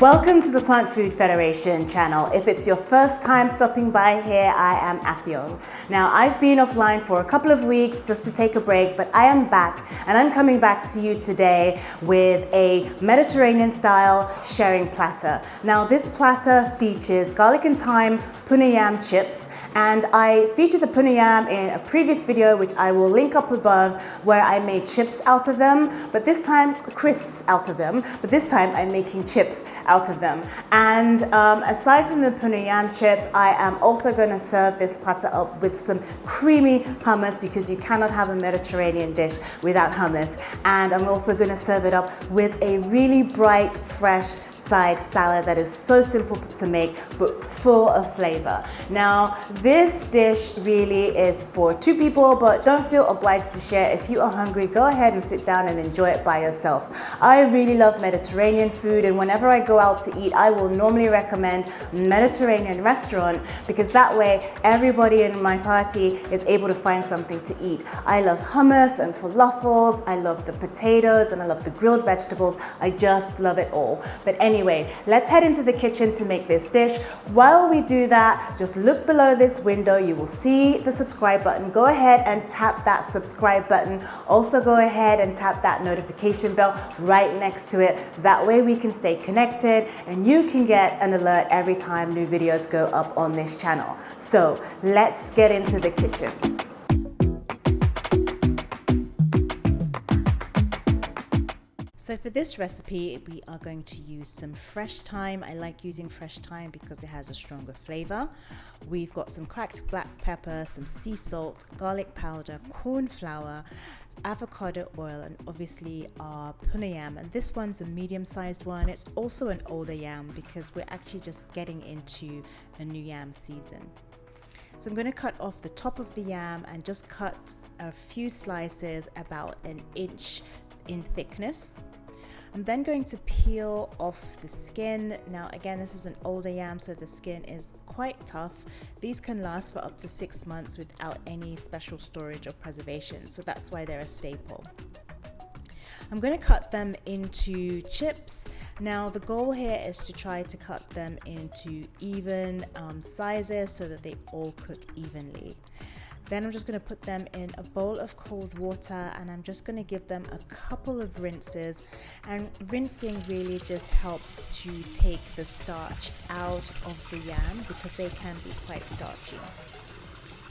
Welcome to the Plant Food Federation channel. If it's your first time stopping by here, I am Affion. Now, I've been offline for a couple of weeks just to take a break, but I am back and I'm coming back to you today with a Mediterranean style sharing platter. Now, this platter features garlic and thyme Puna yam chips, and I featured the Puna yam in a previous video which I will link up above, where I made chips out of them, but this time crisps out of them, but this time I'm making chips out of them. And aside from the Puna yam chips, I am also going to serve this platter up with some creamy hummus, because you cannot have a Mediterranean dish without hummus. And I'm also going to serve it up with a really bright, fresh side salad that is so simple to make but full of flavor. Now, this dish really is for two people, but don't feel obliged to share. If you are hungry, go ahead and sit down and enjoy it by yourself. I really love Mediterranean food, and whenever I go out to eat, I will normally recommend Mediterranean restaurant, because that way everybody in my party is able to find something to eat. I love hummus and falafels, I love the potatoes, and I love the grilled vegetables. I just love it all. But anyway, let's head into the kitchen to make this dish. While we do that, just look below this window. You will see the subscribe button. Go ahead and tap that subscribe button. Also go ahead and tap that notification bell right next to it. That way we can stay connected and you can get an alert every time new videos go up on this channel. So let's get into the kitchen. So for this recipe, we are going to use some fresh thyme. I like using fresh thyme because it has a stronger flavor. We've got some cracked black pepper, some sea salt, garlic powder, corn flour, avocado oil, and obviously our Puna yam. And this one's a medium-sized one. It's also an older yam because we're actually just getting into a new yam season. So I'm going to cut off the top of the yam and just cut a few slices about an inch in thickness. I'm then going to peel off the skin. Now again, this is an older yam, so the skin is quite tough. These can last for up to 6 months without any special storage or preservation, so that's why they're a staple. I'm going to cut them into chips. Now the goal here is to try to cut them into even sizes so that they all cook evenly. Then I'm just going to put them in a bowl of cold water, and I'm just going to give them a couple of rinses. And rinsing really just helps to take the starch out of the yam because they can be quite starchy.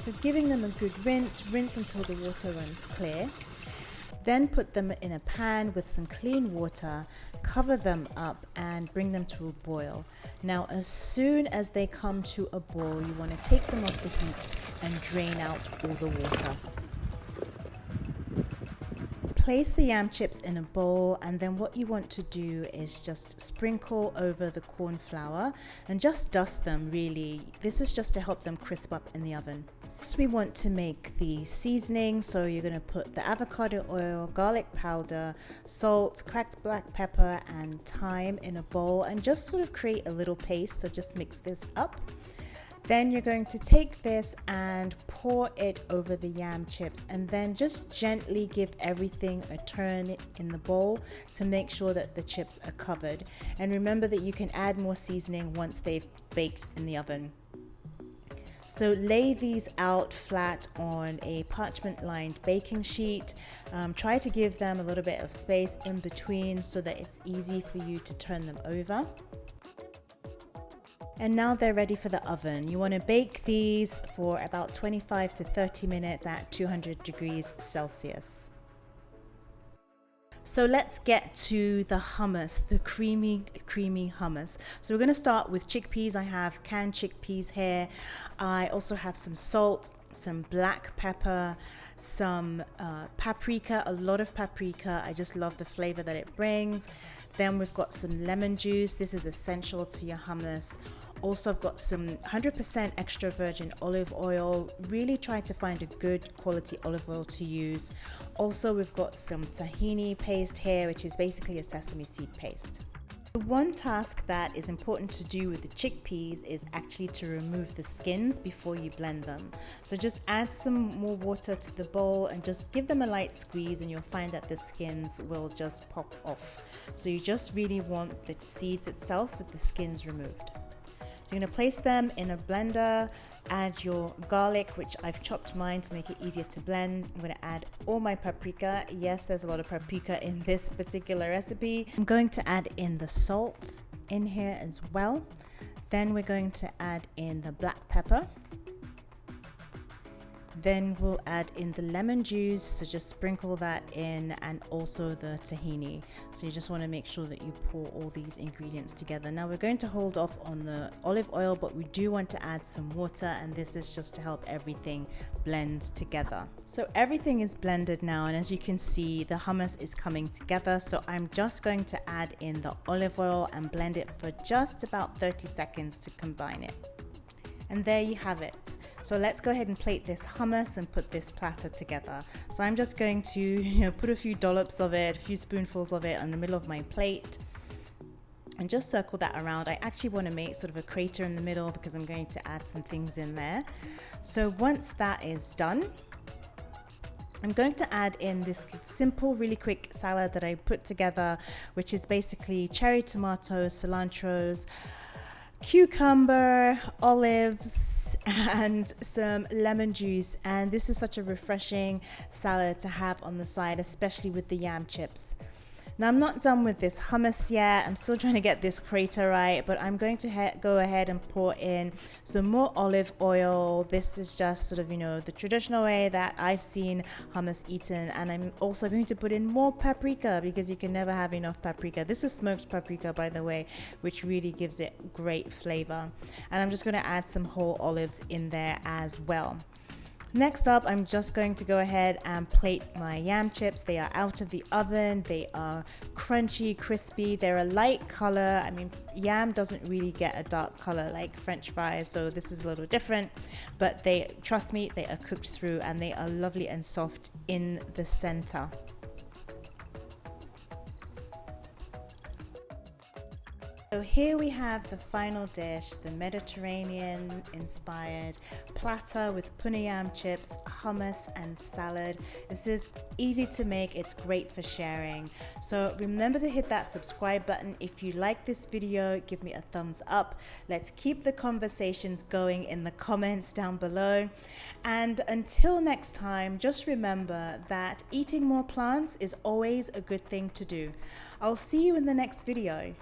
So giving them a good rinse until the water runs clear. Then put them in a pan with some clean water, cover them up and bring them to a boil. Now, as soon as they come to a boil, you want to take them off the heat and drain out all the water. Place the yam chips in a bowl, and then what you want to do is just sprinkle over the corn flour and just dust them really. This is just to help them crisp up in the oven. Next, we want to make the seasoning, so you're going to put the avocado oil, garlic powder, salt, cracked black pepper and thyme in a bowl and just sort of create a little paste, so just mix this up. Then you're going to take this and pour it over the yam chips, and then just gently give everything a turn in the bowl to make sure that the chips are covered. And remember that you can add more seasoning once they've baked in the oven. So lay these out flat on a parchment lined baking sheet. Try to give them a little bit of space in between so that it's easy for you to turn them over. And now they're ready for the oven. You want to bake these for about 25 to 30 minutes at 200 degrees Celsius. So let's get to the hummus, the creamy hummus. So we're going to start with chickpeas. I have canned chickpeas here. I also have some salt, some black pepper, some paprika, a lot of paprika. I just love the flavor that it brings. Then we've got some lemon juice. This is essential to your hummus. Also, I've got some 100% extra virgin olive oil. Really try to find a good quality olive oil to use. Also, we've got some tahini paste here, which is basically a sesame seed paste. The one task that is important to do with the chickpeas is actually to remove the skins before you blend them. So just add some more water to the bowl and just give them a light squeeze, and you'll find that the skins will just pop off. So you just really want the seeds itself with the skins removed. So you're going to place them in a blender, add your garlic, which I've chopped mine to make it easier to blend. I'm going to add all my paprika. Yes, there's a lot of paprika in this particular recipe. I'm going to add in the salt in here as well. Then we're going to add in the black pepper. Then we'll add in the lemon juice, so just sprinkle that in, and also the tahini. So you just want to make sure that you pour all these ingredients together. Now we're going to hold off on the olive oil, but we do want to add some water, and this is just to help everything blend together. So everything is blended now, and as you can see, the hummus is coming together. So I'm just going to add in the olive oil and blend it for just about 30 seconds to combine it. And there you have it. So let's go ahead and plate this hummus and put this platter together. So I'm just going to, put a few dollops of it, a few spoonfuls of it in the middle of my plate and just circle that around. I actually want to make sort of a crater in the middle because I'm going to add some things in there. So once that is done, I'm going to add in this simple, really quick salad that I put together, which is basically cherry tomatoes, cilantros, cucumber, olives, and some lemon juice. And this is such a refreshing salad to have on the side, especially with the yam chips. Now I'm not done with this hummus yet. I'm still trying to get this crater right, but I'm going to go ahead and pour in some more olive oil. This is just sort of, the traditional way that I've seen hummus eaten. And I'm also going to put in more paprika because you can never have enough paprika. This is smoked paprika, by the way, which really gives it great flavor. And I'm just going to add some whole olives in there as well. Next up, I'm just going to go ahead and plate my yam chips. They are out of the oven. They are crunchy, crispy. They're a light color. I mean, yam doesn't really get a dark color like French fries, so this is a little different. But trust me, they are cooked through and they are lovely and soft in the center. So here we have the final dish, the Mediterranean inspired platter with Puna yam chips, hummus and salad. This is easy to make, it's great for sharing. So remember to hit that subscribe button. If you like this video, give me a thumbs up. Let's keep the conversations going in the comments down below. And until next time, just remember that eating more plants is always a good thing to do. I'll see you in the next video.